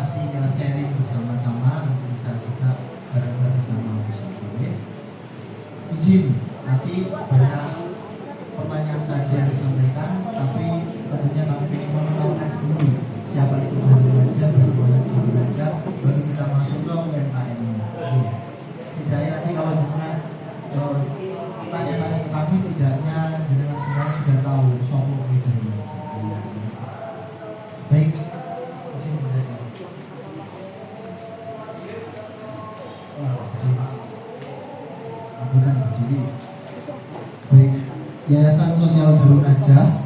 kasih kita sharing bersama-sama, nanti bisa juga bareng-bareng sama Ustaz. Izin, nanti banyak pertanyaan saja yang disampaikan, tapi tentunya kami ingin mengenalkan dulu siapa itu Darul Najah, bagaimana Darul Najah, baru kita masuk ke UMKM-nya. Setidaknya nanti kalau jenengan tanya-tanya ke kami, setidaknya jenengan semua sudah tahu soal ini Darul Najah. Baik, izin berhasil. Jadi, baik, Yayasan Sosial Darul Najah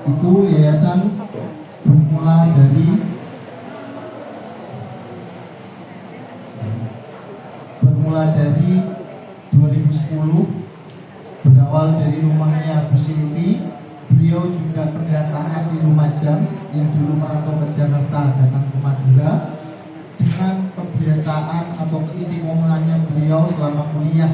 itu yayasan bermula dari 2010, berawal dari rumahnya Bu Silvi. Beliau juga pendatang asli Lumajang yang dulu merantau ke Jakarta, datang ke Madura. Dengan kebiasaan atau keistimewaannya beliau selama kuliah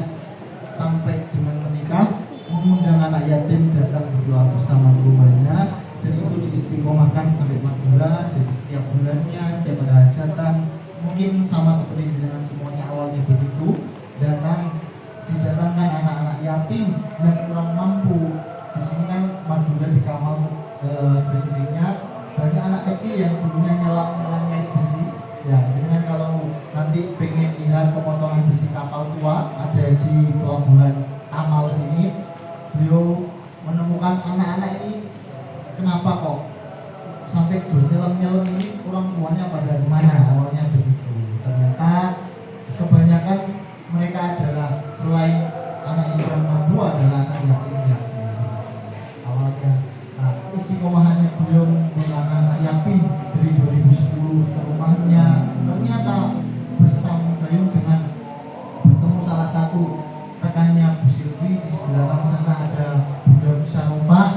sampai dengan menikah, mengundang anak yatim datang berdoa bersama di rumahnya, dan itu diistiqomahkan sampai Madura. Jadi setiap bulannya, setiap ada hajatan, mungkin sama seperti dengan semuanya awalnya begitu, didatangkan anak-anak yatim yang kurang mampu. Di sini kan Madura di Kamal spesifiknya banyak anak kecil yang dulunya nyelam besi. Ya, jadi kalau nanti pengen lihat pemotongan besi kapal tua ada di pelabuhan Kamal sini, beliau menemukan anak-anak ini, kenapa kok sampai nyelam ini, orang tuanya pada mana, awalnya begitu. Ternyata kebanyakan mereka adalah selain anak yang kurang mampu adalah anak yatim. Awalnya, istiqomahannya beliau menggunakan anak yatim dari 2010 ke rumahnya, ternyata bersama gayung dengan bertemu salah satu rekannya Bu Silvi. Di belakang sana ada Bunda Musarufah,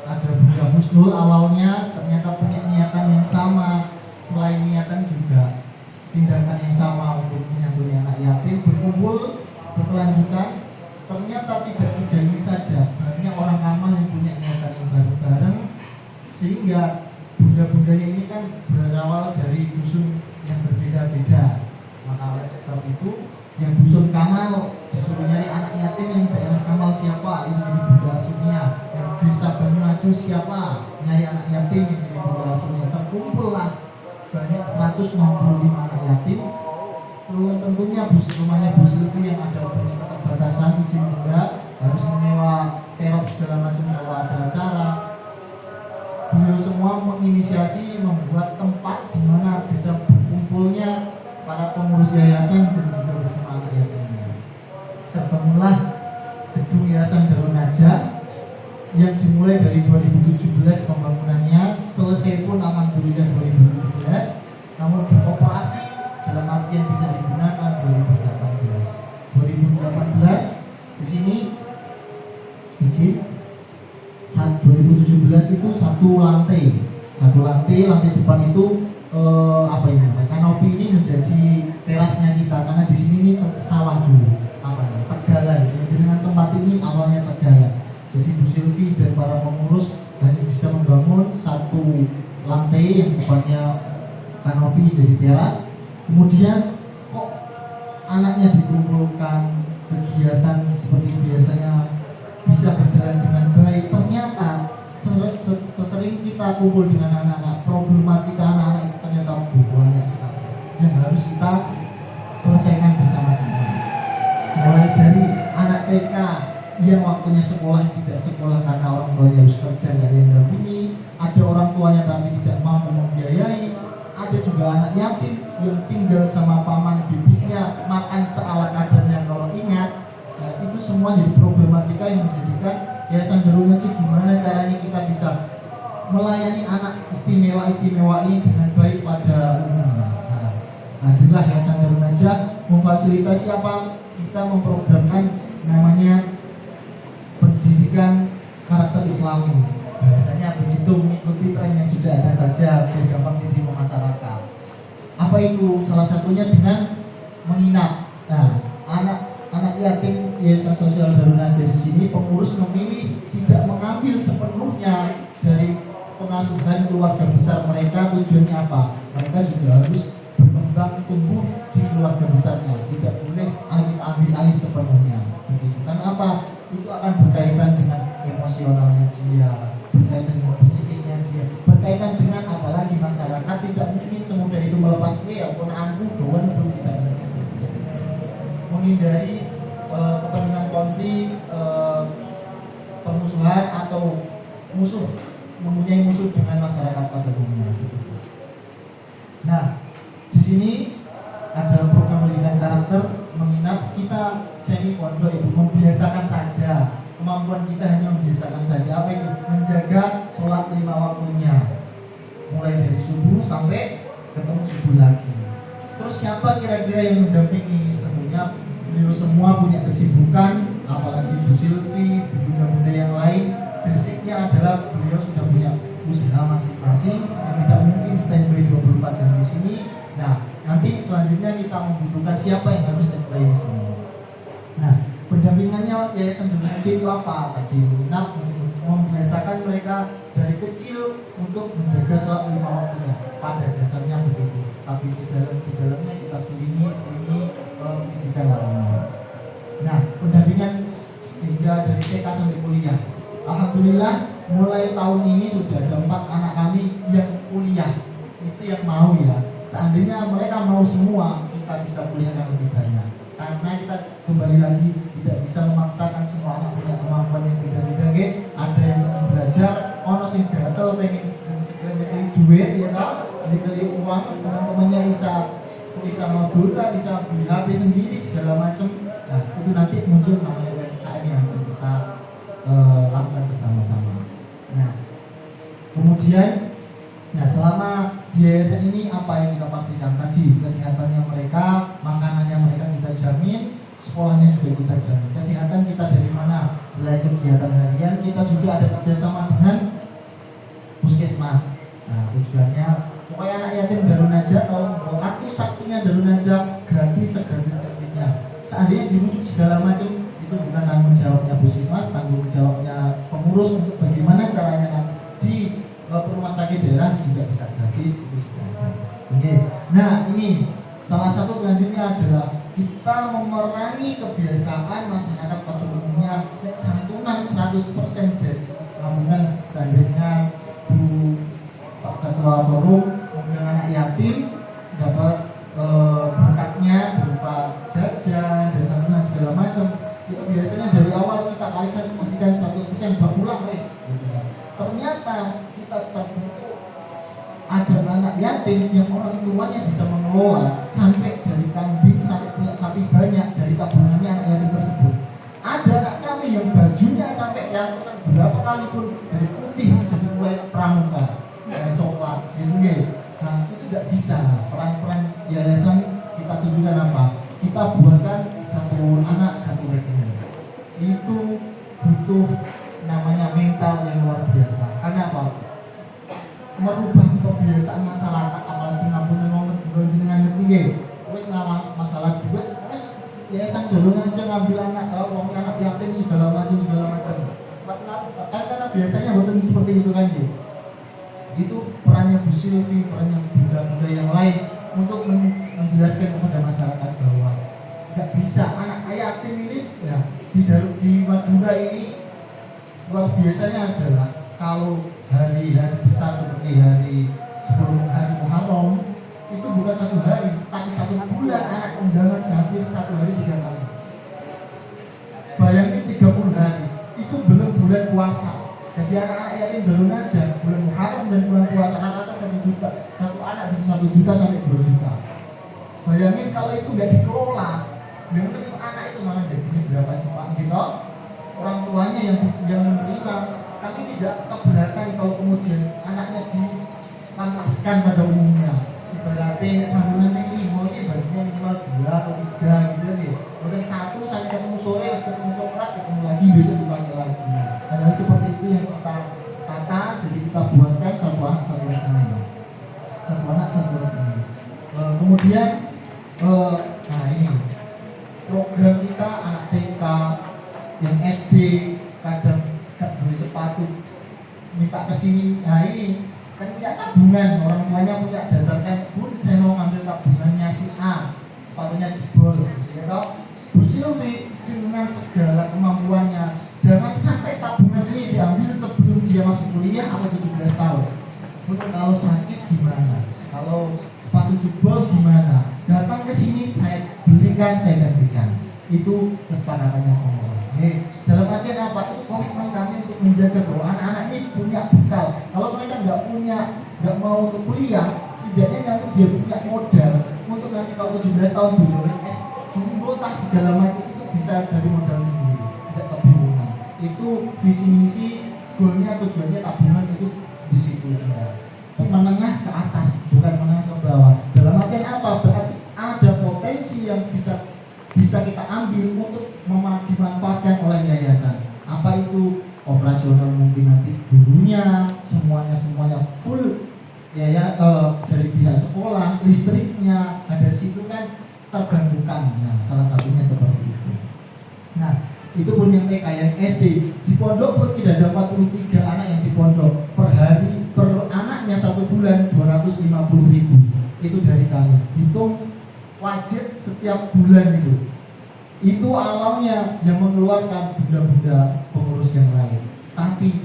ada Bunda Husnul. Awalnya ternyata punya niatan yang sama, selain niatan juga tindakan yang sama untuk menyantuni anak yatim. Berkumpul, berkelanjutan, ternyata tidak ini saja, banyak orang Kamal yang punya niatan yang bareng-bareng, sehingga bunda-bundanya ini kan berawal dari dusun yang berbeda-beda. Maka oleh sebab itu, yang dusun Kamal disuruh nyari anak yatim yang daerah Kamal siapa, ini jadi bunda asuhnya. Yang desa Banyuacu siapa, nyari anak yatim yang jadi bunda asuhnya. Terkumpullah banyak 165 anak yatim. Tentunya rumahnya Bu Silvi yang ada banyak keterbatasan, izin bunda harus menyewa terop segala macam kalau ada acara. Beliau semua menginisiasi membuat tempat di mana bisa berkumpulnya para pengurus yayasan dan juga bersama anak yatimnya. Terbangunlah gedung Yayasan Darul Najah yang dimulai dari 2017 pembangunannya, selesai pun alhamdulillah 2017, namun beroperasi dalam artian bisa digunakan 2018 di sini izin 2017 itu satu lantai depan itu kanopi ini menjadi terasnya kita, karena di sini ini sawah dulu, tegalan. Yang dengan tempat ini awalnya tegalan. Jadi Bu Silvi dan para pengurus hanya bisa membangun satu lantai yang depannya kanopi jadi teras. Kemudian kok anaknya dikumpulkan, kegiatan seperti biasanya bisa berjalan dengan baik. Ternyata sesering kita kumpul dengan anak-anak, problematika anak-anak itu ternyata banyak sekali yang harus kita selesaikan bersama-sama. Mulai dari anak TK yang waktunya sekolah tidak sekolah karena orang tuanya harus kerja, nggak ada yang dampingi. Ada orang tuanya tapi tidak mampu membiayai. Ada juga anak yatim yang tinggal sama paman bibinya, makan seala kadarnya kalau ingat. Nah, itu semua jadi problematika yang menjadikan Yayasan Darul Najah gimana caranya kita bisa melayani anak istimewa ini dengan baik pada umumnya. Nah, itulah Yayasan Darul Najah memfasilitasi apa? Kita memprogramkan namanya pendidikan karakter Islami. Bahasanya begitu, mengikuti tren yang sudah ada saja biar gampang diterima masyarakat. Apa itu? Salah satunya dengan menginap. Nah, anak yatim Yayasan Sosial Darul Najah di sini pengurus memilih tidak mengambil sepenuhnya dari pengasuhan keluarga besar mereka tujuannya apa? Mereka juga harus berkembang tumbuh di keluarga besarnya, tidak boleh ambil alih sepenuhnya. Begitu kan apa? Itu akan berkaitan dengan emosionalnya dia, berkaitan dengan psikisnya dia, berkaitan dengan apalagi masyarakat tidak mungkin semudah itu melepas ya ponanku doan pun tidak bisa menghindari kepentingan konflik, permusuhan atau mempunyai musuh dengan masyarakat pada umumnya. Nah, di sini ada program pendidikan karakter menginap kita semi pondok itu membiasakan saja, kemampuan kita hanya membiasakan saja apa itu menjaga sholat 5 waktunya mulai dari subuh sampai ketemu subuh lagi. Terus siapa kira-kira yang mendampingi? Tentunya beliau semua punya kesibukan, apalagi Bu Silvi, bunda-bunda yang lain. Basicnya adalah beliau sudah punya usaha masing-masing yang tidak mungkin standby 24 jam di sini. Nah, nanti selanjutnya kita membutuhkan siapa yang harus standby di sini. Nah, pendampingannya Yayasan Darun Najah itu apa? Tadi menginap membiasakan mereka dari kecil untuk menjaga sholat 5 waktunya. Pada dasarnya begitu. Tapi di dalamnya kita selingi pendidikan lainnya. Nah, pendampingan hingga dari TK sampai kuliah. Alhamdulillah mulai tahun ini sudah ada 4 anak kami yang kuliah. Itu yang mau ya. Seandainya mereka mau semua, kita bisa kuliah yang lebih banyak. Karena kita kembali lagi tidak bisa memaksakan semua anak punya kemampuan yang beda-beda. Ada yang senang belajar, ono sing gatel pengen segera nyekeli duit ya kan, nyekeli uang, teman-temannya bisa modul, bisa beli HP sendiri segala macam. Nah, itu nanti muncul namanya UMKM yang akan kita lakukan bersama-sama. Nah, kemudian selama di yayasan ini apa yang kita pastikan tadi? Kesehatannya mereka, makanannya mereka kita jamin, sekolahnya juga kita jamin. Kesehatan kita dari mana? Selain kegiatan harian, kita juga ada kerjasama dengan puskesmas. Nah, tujuannya pokoknya anak yatim Darun Najah kalau kartu saktinya Darun Najah segratis-gratisnya. Seandainya dirujuk segala macam, itu bukan tanggung jawabnya puskesmas, tanggung jawabnya pengurus untuk bagaimana caranya nanti di rumah sakit daerah juga bisa gratis. Oke. Nah, ini salah satu selanjutnya adalah kita memerangi kebiasaan masyarakat pada umumnya santunan 100% dari namun seandainya Bu Pak Ketua Forum mengundang anak yatim dapat berkatnya berupa jajan dan santunan segala macam. Itu biasanya dari awal kita kalkulasikan 100% berulang wes gitu ya. Ternyata kita ada anak yatim yang orang tuanya bisa mengelola sampai dari kambing sampai punya sapi banyak dari tabungannya anak yatim tersebut. Ada anak kami yang bajunya sampai seantunan berapa kali pun dari putih jadi mulai pramuka dan coklat gitu ya. Nah, itu tidak bisa. Peran-peran yayasan kita tunjukkan apa? Kita buatkan satu anak satu rekening. Itu butuh namanya mental yang luar biasa. Karena apa? Merubah kebiasaan masyarakat, apalagi ngapunten wonten jenengan ngerti nggih. Wis masalah duit, wis yayasan Darun Najah ngambil anak yatim segala macam. Karena biasanya mboten seperti itu kan nggih. Itu perannya Bu Silvi, perannya bunda-bunda yang lain untuk menjelaskan kepada masyarakat bahwa nggak bisa anak yatim ini ya, di Madura ini luar biasanya adalah kalau hari-hari besar seperti hari sebelum hari Muharram itu bukan 1 hari tapi 1 bulan anak undangan hampir 1 hari 3 kali. Bayangin 30 hari itu belum bulan puasa. Jadi anak-anak yatim Darun Najah bulan Muharram dan bulan puasa rata-rata 1 juta, satu anak bisa 1 juta sampai 2 juta. Bayangin kalau itu nggak dikelola, yang penting anak itu malah jadi berapa sih Pak gitu? Orang tuanya yang menerima. Kami tidak keberatan kalau kemudian anaknya dipantaskan pada umumnya. Ibaratnya santunan ini maunya bajunya minimal 2 atau 3 gitu nih. Bukan 1 sampai ketemu sore, ketemu coklat, ketemu lagi besok dipakai lagi. Hal seperti itu yang kita tata, jadi kita buatkan satu anak satu rekening. Satu anak satu rekening. Kemudian nah ini program kita anak TK yang SD kadang gak beli sepatu minta kesini Nah ini kan punya tabungan, orang tuanya punya dasarkan, pun saya mau ambil tabungannya si A, sepatunya jebol, ya toh. Bu Silvi dengan segala kemampuannya, jangan sampai tabungan ini diambil sebelum dia masuk kuliah atau 17 tahun. Pun kalau sakit gimana? Kalau sepatu jebol gimana? Datang ke sini saya belikan, saya gantikan. Itu kesepakatannya pengurus. Dalam artian apa? Itu komitmen kami untuk menjaga bahwa anak-anak ini punya bekal. Kalau mereka nggak mau untuk kuliah, setidaknya nanti dia punya modal untuk nanti kalau 17 tahun berjualan es jumbo tak segala macam itu bisa dari modal sendiri, tidak kebingungan. Itu visi misi, goalnya, tujuannya tabungan itu di situ. Menengah ke atas, bukan menengah ke bawah. Dalam artian apa? Berarti ada potensi yang bisa kita ambil untuk dimanfaatkan oleh yayasan. Apa itu? Operasional mungkin nanti gurunya semuanya full dari pihak sekolah, listriknya. Nah dari situ kan terbantukan. Nah salah satunya seperti itu. Nah itu pun yang TK, yang SD. Di pondok pun tidak ada 43 anak yang di pondok. Per hari, per anaknya 1 bulan 250.000. Itu dari kami. Hitung wajib setiap bulan itu. Itu awalnya yang mengeluarkan bunda-bunda pengurus yang lain. Tapi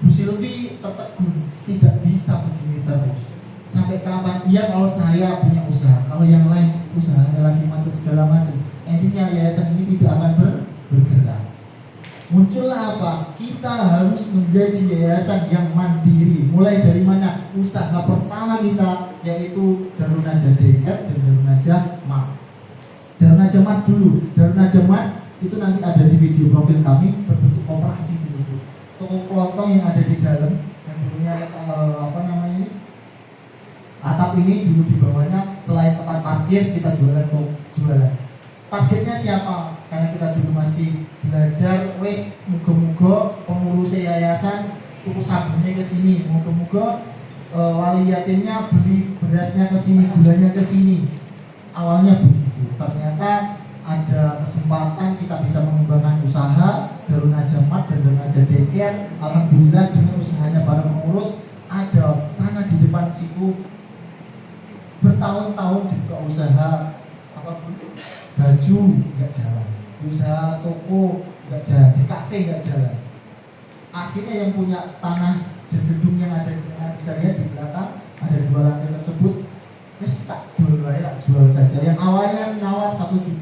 Bu Silvi tertegun, tidak bisa begini terus. Sampai kapan? Iya kalau saya punya usaha, kalau yang lain usahanya lagi mati segala macam. Intinya yayasan ini tidak akan bergerak. Muncullah apa? Kita harus menjadi yayasan yang mandiri. Mulai dari mana? Usaha pertama kita yaitu Darun Najah Dekat dan Darun Najah Mat. Darun Najah Mat dulu. Darun Najah Mat itu nanti ada di video profil kami berbentuk koperasi dulu. Toko kelontong yang ada di dalam yang dulunya atap ini dulu di bawahnya selain tempat parkir kita jualan. Targetnya siapa? Karena kita dulu masih belajar, muga-muga pengurus yayasan tuku sabunnya ke sini, muga-muga wali yatimnya beli berasnya ke sini, gulanya ke sini. Awalnya begitu. Ternyata ada kesempatan kita bisa mengembangkan usaha Darun Najah Mat dan Darun Najah Dekat. Alhamdulillah dengan usahanya para pengurus ada tanah di depan situ. Bertahun-tahun dibuka usaha baju nggak jalan, usaha toko nggak jalan, di kafe nggak jalan. Akhirnya yang punya tanah dan gedung yang ada di tengah bisa lihat di belakang ada 2 lantai tersebut, tak jual saja. Yang awalnya nawar 1.500.000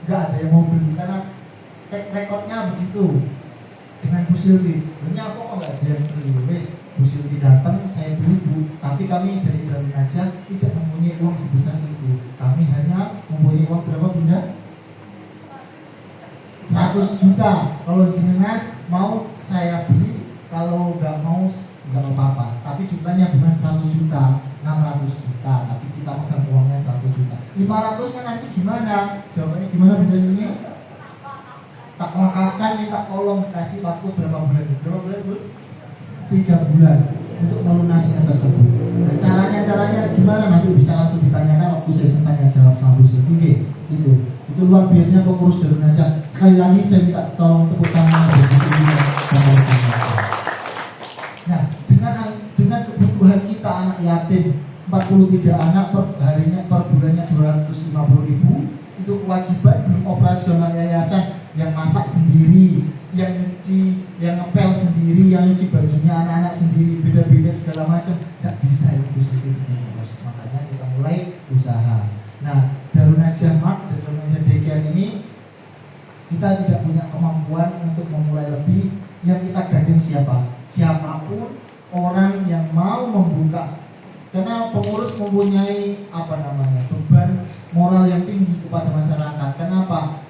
nggak ada yang mau beli karena rekodnya begitu. Dengan Bu Silvi, hanya kok nggak ada yang beli. Bu Silvi datang, saya beli Bu. Tapi kami dari Darun Najah tidak mempunyai uang sebesar itu. Kami hanya mempunyai uang berapa Bunda? 100 juta. Kalau jenengan mau saya beli, kalau nggak mau nggak apa-apa. Tapi jumlahnya bukan 100 juta, 600 juta. Tapi kita megang uangnya 100 juta. 500 kan nanti gimana? Jawabannya gimana Bunda sini? Tak makakan, minta tolong kasih waktu berapa bulan? Berapa bulan Bu? 3 bulan untuk melunasi yang tersebut. Nah, caranya gimana nanti bisa langsung ditanyakan waktu sesi tanya jawab sama Bu Silvi. Itu luar biasanya pengurus Darun Najah. Sekali lagi saya minta tolong tepuk tangan untuk Bu Silvi dan rekan-rekan. Nah, dengan kebutuhan kita anak yatim 43 anak per harinya, per bulannya 250.000, itu kewajiban operasional yayasan yang masak sendiri, yang nyuci, yang ngepel sendiri, yang nyuci bajunya anak-anak sendiri, beda-beda segala macam, nggak bisa itu sendiri terus. Makanya kita mulai usaha. Nah, Darun Najah Mat dan Darun Najah Dekat ini kita tidak punya kemampuan untuk memulai lebih. Yang kita gandeng siapa? Siapapun orang yang mau membuka. Karena pengurus mempunyai beban moral yang tinggi kepada masyarakat. Kenapa?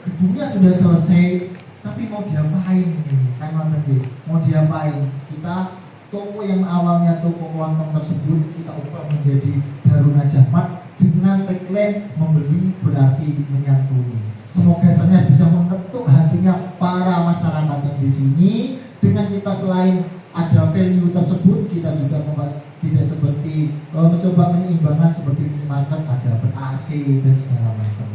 Gedungnya sudah selesai, tapi mau diapain ini? Kan mau diapain? Kita toko yang awalnya toko kelontong tersebut kita ubah menjadi Darun Najah Mat dengan tagline membeli berarti menyantuni. Semoga saya bisa mengetuk hatinya para masyarakat yang di sini. Dengan kita selain ada value tersebut, kita juga tidak seperti mencoba menyeimbangkan seperti minimarket ada ber AC dan segala macam.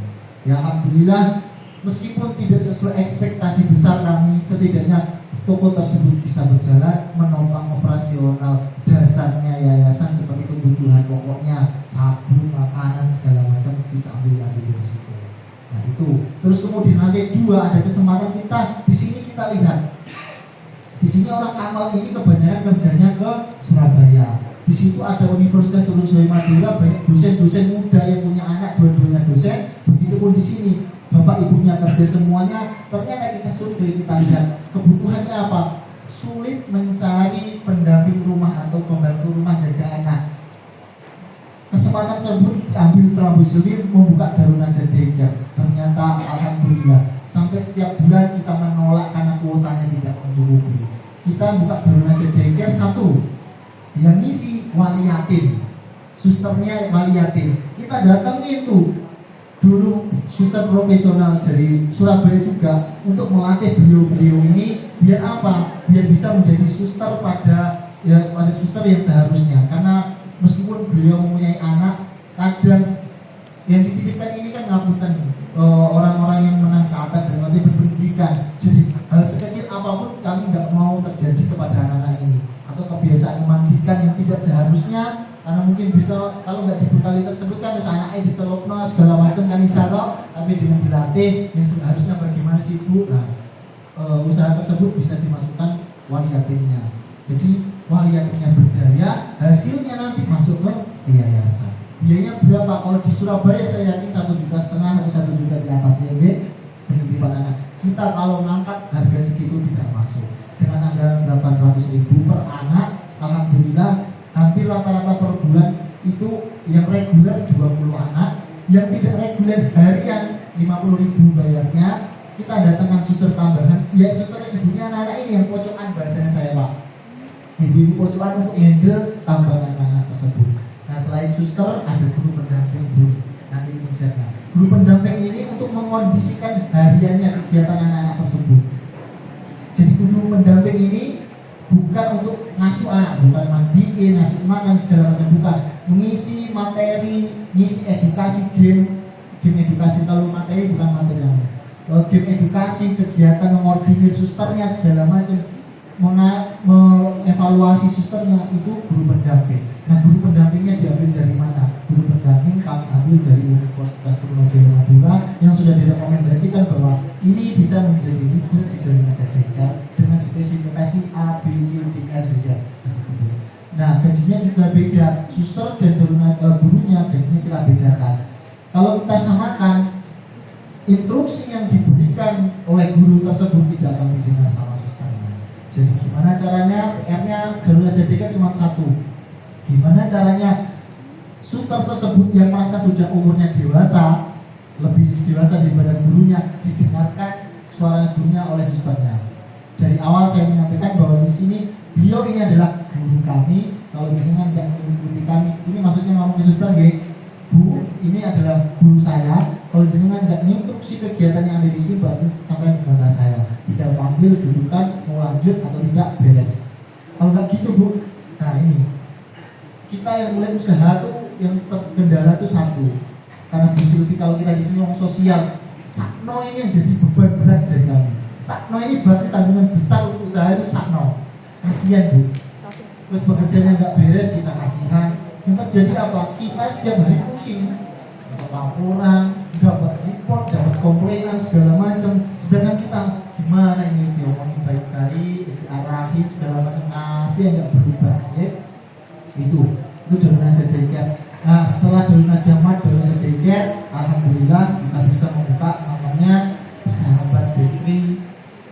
Ya alhamdulillah Meskipun tidak sesuai ekspektasi besar kami, setidaknya toko tersebut bisa berjalan, menopang operasional dasarnya yayasan seperti kebutuhan pokoknya, sabun, makanan, segala macam bisa ambil lagi dari situ. Nah itu. Terus kemudian lantai 2 ada kesempatan kita di sini kita lihat. Di sini orang Kamal ini kebanyakan kerjanya ke Surabaya. Di situ ada Universitas Trunojoyo Madura, banyak dosen-dosen muda yang punya anak, dua-duanya dosen. Begitupun di sini, bapak ibunya kerja semuanya. Ternyata kita survei, kita lihat kebutuhannya apa. Sulit mencari pendamping rumah atau pembantu rumah jaga anak. Kesempatan tersebut diambil selama Bu Sylvi membuka Darun Najat Daycare. Ternyata alhamdulillah sampai setiap bulan kita menolak karena kuotanya tidak mencukupi. Kita buka Darun Najat Daycare 1 yang ngisi wali yatim, susternya wali yatim. Kita datangin tuh dulu suster profesional dari Surabaya juga untuk melatih beliau-beliau ini biar apa? Biar bisa menjadi suster pada suster yang seharusnya. Karena meskipun beliau mempunyai anak, kadang yang dititipkan ini kan ngapunten orang-orang yang menang ke atas dan nanti berpendidikan. Jadi hal sekecil apapun kami nggak mau terjadi kepada anak-anak ini, atau kebiasaan memandikan yang tidak seharusnya, karena mungkin bisa kalau nggak dibekali tersebut kan anaknya dicelupno segala macam kan isaro, tapi dengan dilatih yang seharusnya bagaimana sih Bu. Nah, usaha tersebut bisa dimasukkan wali yatimnya. Jadi wali yatimnya berdaya, hasilnya nanti masuk ke yayasan. Biayanya berapa? Kalau di Surabaya saya yakin 1,5 juta atau 1 juta di atas ya, penitipan anak. Kita kalau ngangkat harga segitu tidak masuk. Dengan anggaran 800.000 per anak, alhamdulillah hampir rata-rata per bulan itu yang reguler 20 anak, yang tidak reguler harian 50.000 bayarnya. Kita datangkan suster tambahan, ya suster ibunya anak-anak ini yang pocokan bahasanya saya Pak. Ibu-ibu pocokan untuk handle tambahan anak tersebut. Nah selain suster ada guru pendamping Bu. Nanti ini saya. Guru pendamping ini untuk mengondisikan hariannya kegiatan anak-anak tersebut. Jadi guru pendamping ini bukan untuk ngasuh anak, bukan mandiin, ngasih makan segala macam, bukan. Mengisi materi, ngisi edukasi game edukasi. Kalau materi bukan materi, game edukasi, kegiatan mengordinir susternya segala macam, mengevaluasi susternya, itu guru pendamping. Nah guru pendampingnya diambil dari mana? Guru pendamping kami ambil dari Universitas Trunojoyo Madura yang sudah direkomendasikan bahwa ini bisa menjadi leader di Darun Najat Daycare dengan spesifikasi A, B, C, D, F, Z. Nah gajinya juga beda. Suster dan gurunya gajinya kita bedakan. Kalau kita samakan, instruksi yang diberikan oleh guru tersebut tidak akan didengar sama susternya. Jadi gimana caranya? PR-nya Darun Najat Daycare cuma satu. Gimana caranya suster tersebut yang merasa sudah umurnya dewasa, lebih dewasa daripada gurunya, didengarkan suara gurunya oleh susternya. Dari awal saya menyampaikan bahwa di sini beliau ini adalah guru kami. Kalau jenengan tidak mengikuti kami, ini maksudnya ngomong ke suster, Bu, ini adalah guru saya. Kalau jenengan tidak menginstruksi kegiatan yang ada di sini, berarti sampai kepada saya. Tidak panggil, dudukan, mau lanjut atau tidak, beres. Kalau nggak gitu Bu, nah ini kita yang mulai usaha tuh yang terkendala tuh satu. Karena Bu Sylvi kalau kita di sini orang sosial, sakno ini yang jadi beban berat dari kami. Sakno ini berarti sandungan besar untuk usaha itu sakno. Kasihan Bu. Terus pekerjaannya nggak beres, kita kasihan. Yang terjadi apa? Kita setiap hari pusing, dapat laporan, dapat report, dapat komplainan segala macam. Sedangkan kita gimana ini diomongin baik-baik, diarahin segala macam, kasih yang nggak berubah, ya. Itu Darun Najat Daycare. Nah setelah Darun Najat Daycare, alhamdulillah kita bisa membuka namanya Sahabat Bakery,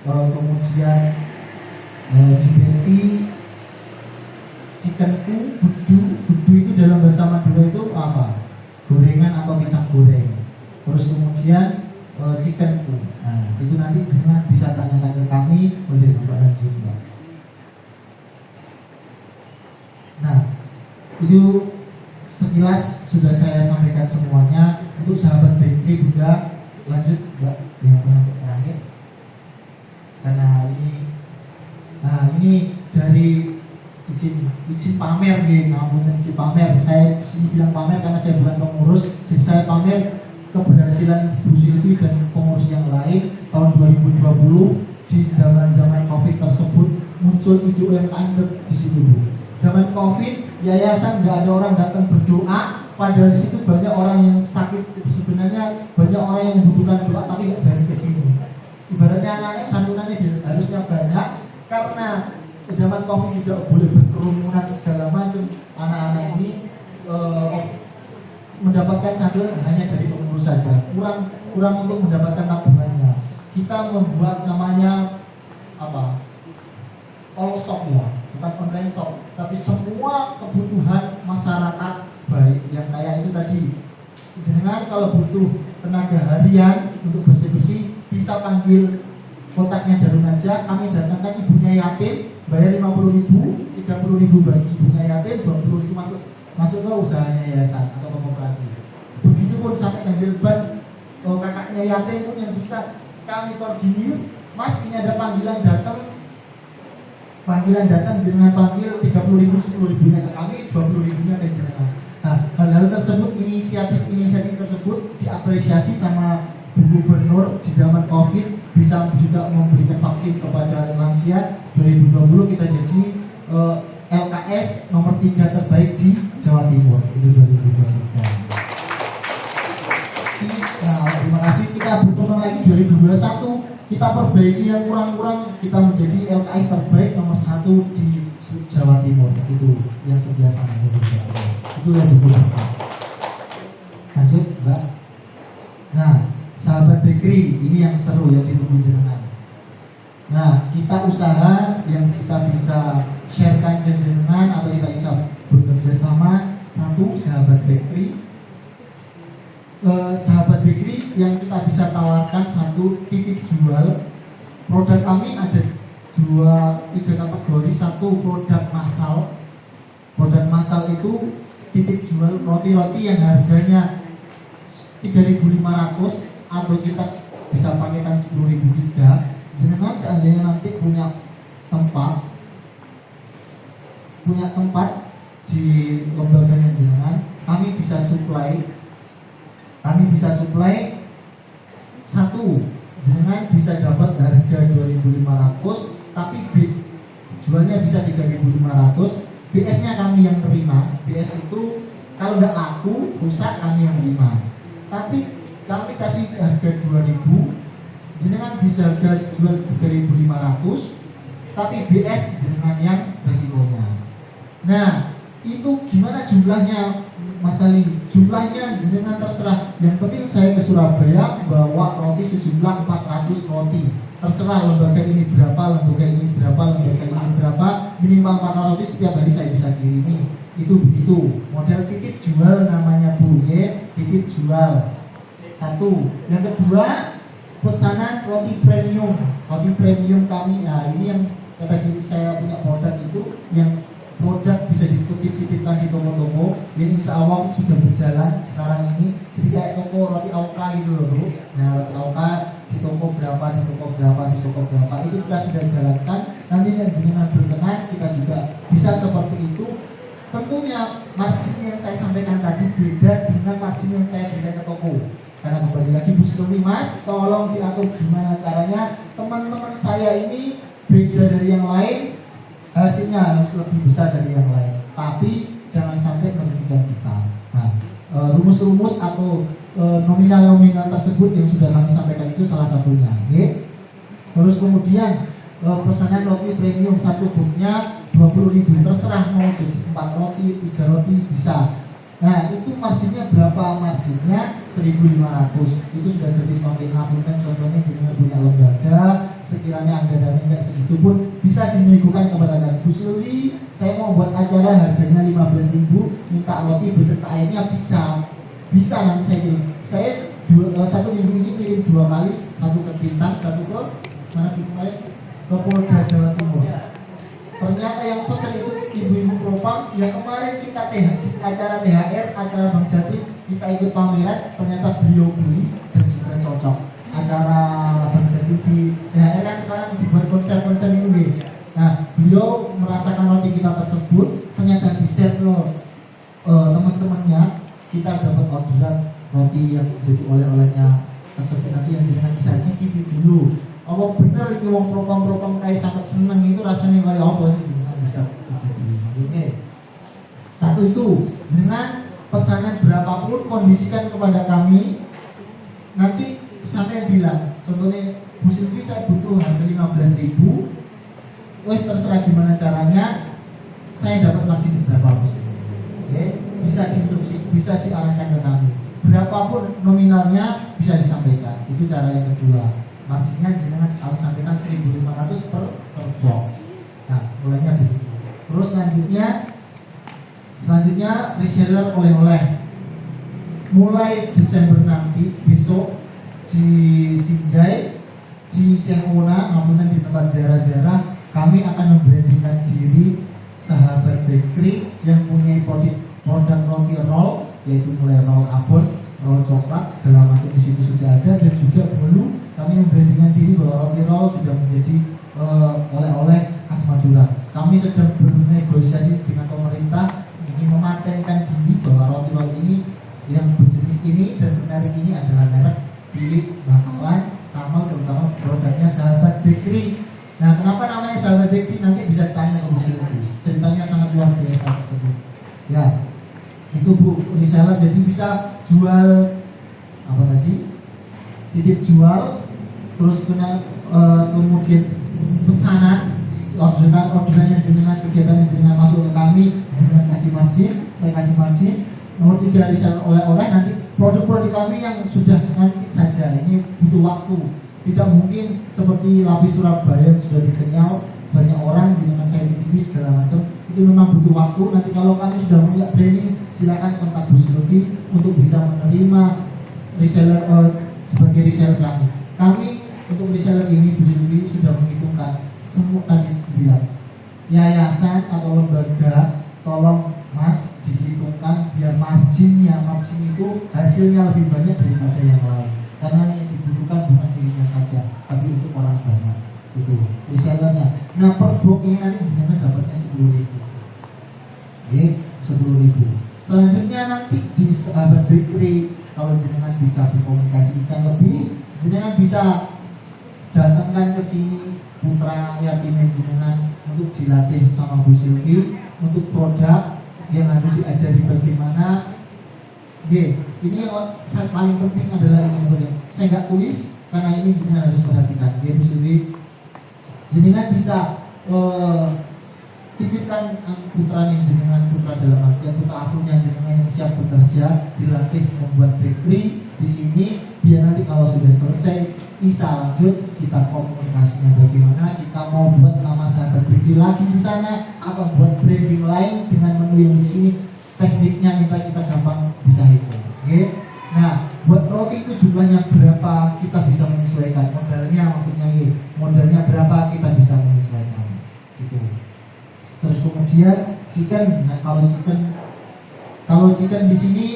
kemudian di Besti, Chicken-ku, budu itu dalam bahasa Madura itu apa? Gorengan atau pisang goreng. Terus kemudian Chicken-ku. Nah itu nanti jangan bisa tanyakan ke kami, boleh Bapak lanjut Mbak. Nah itu sekilas sudah saya sampaikan semuanya. Untuk Sahabat Bakery juga lanjut Mbak yang terakhir, karena ini dari izin pamer nih, ngapunten izin pamer. Saya bilang pamer karena saya bukan pengurus, jadi saya pamer keberhasilan Bu Silvi dan pengurus yang lain tahun 2020 di zaman COVID tersebut muncul ide UMKM di situ Bu. Zaman COVID yayasan nggak ada orang datang berdoa, padahal di situ banyak orang yang sakit, sebenarnya banyak orang yang membutuhkan doa tapi nggak dari ke sini. Ibaratnya anak-anak santunannya harusnya banyak, karena zaman COVID tidak boleh berkerumunan segala macam. Anak-anak ini mendapatkan santunan hanya dari pengurus saja, kurang untuk mendapatkan tabungannya. Kita membuat namanya apa? All shop ya, bukan online shop, tapi semua kebutuhan masyarakat baik yang kayak itu tadi. Jangan kalau butuh tenaga harian untuk bersih-bersih bisa panggil kontaknya Darun aja, kami datangkan ibunya yatim, bayar 50.000, 30.000 bagi ibunya yatim, 20.000 masuk ke usahanya yayasan atau koperasi. Begitupun sampai ngambil ban kakaknya yatim pun yang bisa kami koordinir. Mas, ini ada panggilan datang jenengan panggil 30.000, 10.000 nya ke kami, 20.000 nya ke jenengan. Nah, hal-hal tersebut, inisiatif tersebut diapresiasi sama Bu Gubernur di zaman COVID, bisa juga memberikan vaksin kepada lansia. 2020 kita jadi LKS nomor 3 terbaik di Jawa Timur itu 2020. Nah, terima kasih. Kita berkembang lagi 2021. Kita perbaiki yang kurang-kurang, kita menjadi LKS terbaik nomor 1 di Jawa Timur. Itu yang sebelah sana. Itu yang berbeda. Lanjut, Mbak. Nah, sahabat bakery, ini yang seru yang ditunggu jenengan. Nah, kita usaha yang kita bisa sharekan ke jenengan atau kita bisa bekerja sama. Satu, sahabat bakery. Sahabat bakery yang kita bisa tawarkan, satu, titip jual. Produk kami ada 3 kategori. Satu, produk massal. Produk massal itu titip jual roti-roti yang harganya 3.500 atau kita bisa paketan 10.003. Jenengan seandainya nanti punya tempat di lembaganya jenengan, kami bisa supply. Satu, jenengan bisa dapat harga 2.500, tapi jualnya bisa 3.500. BS-nya kami yang terima. BS itu kalau nggak laku, rusak, kami yang terima. Tapi kami kasih harga 2.000, jenengan bisa harga jual 3.500, tapi BS jenengan yang resikonya. Nah, itu gimana jumlahnya, Mas Ali? Jumlahnya jenengan terserah. Yang penting saya ke Surabaya bawa roti sejumlah 400 roti. Terserah lembaga ini berapa, lembaga ini berapa, minimal 400 roti setiap hari saya bisa kirimi. Itu begitu. Model titip jual namanya Bu, titip jual. Satu. Yang kedua, pesanan roti premium. Roti premium kami, nah ini yang kata saya punya produk itu, yang produk bisa dititip-titipkan di toko-toko yang insya Allah sudah berjalan sekarang ini. Jadi kayak toko roti Auka gitu loh Bu. Nah, roti Auka di toko berapa itu kita sudah jalankan. Nanti yang jenengan berkenan kita juga bisa seperti itu. Tentunya margin yang saya sampaikan tadi beda dengan margin yang saya berikan ke toko. Karena kembali lagi Bu Silvi, Mas, tolong diatur gimana caranya teman-teman saya ini beda dari yang lain, hasilnya harus lebih besar dari yang lain, tapi jangan sampai merugikan kita. Nah, rumus-rumus atau nominal-nominal tersebut yang sudah kami sampaikan itu salah satunya. Okay? Terus kemudian pesanan roti premium satu booknya 20.000, terserah mau jadi 4 roti, 3 roti bisa. Nah, itu marginnya berapa? Marginnya 1.500. Itu sudah terdiskon. Ngapunten contohnya jenengan punya lembaga, sekiranya anggarannya enggak segitu pun bisa dinegokan kepada Bu Silvi, saya mau buat acara harganya 15.000, minta roti beserta airnya bisa nanti saya kirim. Saya satu minggu ini kirim 2 kali, satu ke Bintang, satu ke mana kemarin ke Polda Jawa Timur. Ternyata yang pesan itu ibu-ibu propam. Yang kemarin kita acara THR, acara Bang Jati, kita ikut pameran, ternyata beliau beli dan juga cocok. Acara Bang Jati di THR kan sekarang dibuat konser-konser ini. Nah, beliau merasakan roti kita tersebut, ternyata di share ke teman-temannya, kita dapat orderan roti yang jadi oleh-olehnya tersebut nanti yang jenengan bisa cicipi dulu. Oh bener ini wong propam kayak sangat seneng itu rasanya kayak apa sih jenengan bisa cicipi. Oke. Satu itu jenengan pesanan berapapun kondisikan kepada kami. Nanti sampai bilang contohnya Bu Silvi saya butuh harga 15.000. Wes terserah gimana caranya saya dapat margin berapa Bu Silvi. Oke, bisa diinstruksi, bisa diarahkan ke kami. Berapapun nominalnya bisa disampaikan. Itu cara yang kedua. Marginnya jenengan kami sampaikan 1.500 per box. Nah, mulainya begitu. Terus selanjutnya reseller oleh-oleh. Mulai Desember nanti besok di Sinjai, di Sehona, maupun di tempat ziarah-ziarah kami akan membrandingkan diri Sahabat Bakery yang punya produk roti roll, yaitu mulai roll abon, roll coklat, segala macam di situ sudah ada. Dan juga dulu kami membrandingkan diri bahwa roti roll sudah menjadi oleh-oleh khas Madura. Kami sedang bernegosiasi dengan pemerintah ingin mematenkan diri bahwa roti roll ini yang berjenis ini dan merek ini adalah merek Pilih Bakalan Kamal, terutama produknya Sahabat Bakery. Nah, kenapa namanya Sahabat Bakery? Nanti bisa tanya ke Bu Silvi. Ceritanya sangat luar biasa tersebut. Ya, itu Bu reseller jadi bisa jual apa tadi? Titip jual, terus kemudian pesanan, orderan yang jenengan, kegiatan yang jenengan masuk ke kami, jenengan kasih margin, saya kasih margin. Nomor 3 reseller oleh-oleh, nanti produk-produk kami yang sudah nanti saja ini butuh waktu. Tidak mungkin seperti lapis Surabaya yang sudah dikenyal banyak orang jenengan saya titipi segala macam. Itu memang butuh waktu. Nanti kalau kami sudah punya branding, silakan kontak Bu Silvi untuk bisa menerima reseller sebagai reseller kami. Kami untuk reseller ini Bu Silvi sudah menghitungkan semua tadi bilang yayasan atau lembaga, tolong Mas dihitungkan biar margin itu hasilnya lebih banyak daripada yang lain. Karena yang dibutuhkan bukan dirinya saja, tapi untuk orang banyak. Itu resellernya. Nah, per box ini nanti jenengan dapatnya 10.000. Oke, 10.000. Selanjutnya nanti di Sahabat Bakery, kalau jenengan bisa berkomunikasikan lebih, jenengan bisa datangkan ke sini putra yatim jenengan untuk dilatih sama Bu Silvi untuk produk yang harus diajari bagaimana. Ini yang paling penting adalah ini, saya nggak tulis karena ini jenengan harus perhatikan. Bu Silvi, jenengan bisa titipkan putra yang jenengan, putra dalam artian putra asuhnya jenengan yang siap bekerja, dilatih membuat bakery di sini, biar nanti kalau sudah selesai bisa lanjut kita komunikasinya bagaimana kita mau buat nama Sahabat Bakery lagi di sana atau buat branding lain dengan menu yang di sini. Teknisnya kita gampang bisa hitung. Oke. Nah, buat roti itu jumlahnya berapa kita bisa menyesuaikan, modalnya maksudnya modalnya berapa kita bisa menyesuaikan gitu. Terus kemudian chicken. Nah, kalau chicken di sini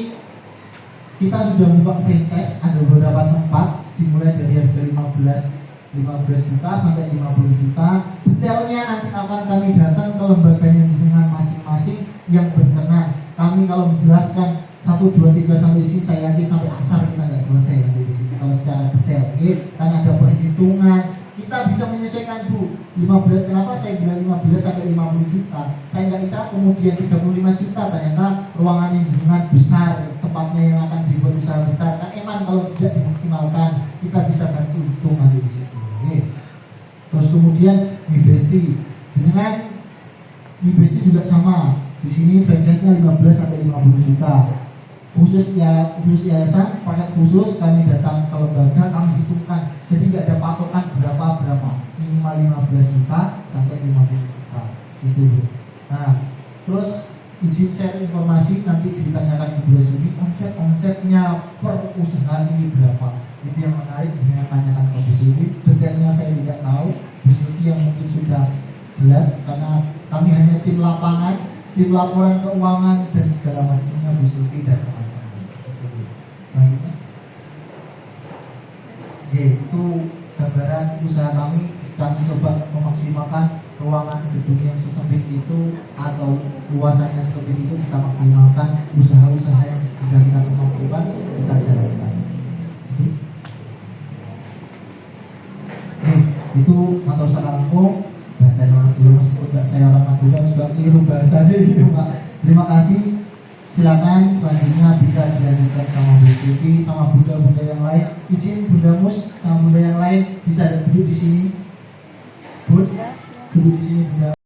kita sudah buka franchise, ada beberapa tempat dimulai dari harga 15 juta sampai 50 juta. Detailnya nanti akan kami datang ke lembaganya jenengan masing-masing yang berkenan. Kami kalau menjelaskan 1, 2, 3 sampai di sini, saya yakin sampai asar kita nggak selesai nanti di sini kalau secara detail. Karena ada perhitungan. Kita bisa menyesuaikan Bu. 15, kenapa saya bilang 15 sampai 50 juta? Saya nggak bisa kemudian 35 juta. Ternyata ruangan yang jenengan besar, tempatnya yang akan dibuat usaha besar. Kan emang kalau tidak dimaksimalkan, kita bisa bantu hitung nanti di situ. Terus kemudian Mibesti, jenengan Mibesti juga sama. Di sini franchise-nya 15 sampai 50 juta. Khusus yayasan, paket khusus kami datang ke lembaga, kami hitungkan. Jadi nggak ada patokan berapa, minimal 15 juta sampai 50 juta. Itu. Nah, terus izin share informasi nanti ditanyakan ke Bu Silvi, omsetnya per usaha ini berapa. Itu yang menarik, jangan tanyakan ke Bu Silvi. Detailnya saya tidak tahu. Bu Silvi yang mungkin sudah jelas karena kami hanya tim lapangan, tim laporan keuangan dan segala macamnya Bu Silvi dan teman-teman. Lanjutnya. Itu gambaran usaha kami coba memaksimalkan ruangan gedung yang sesempit itu atau luasannya sesempit itu kita maksimalkan, usaha-usaha yang sudah kita lakukan kita jalankan. Itu atau sekarangku bahasa orang dulu meskipun tidak saya orang Madura juga keliru bahasanya gitu Pak. Terima kasih. Silakan selanjutnya bisa dilanjutkan sama Bu Sylvie sama bunda-bunda yang lain. Izin Bunda Mus sama bunda yang lain bisa duduk di sini. Bud, duduk di sini Bunda.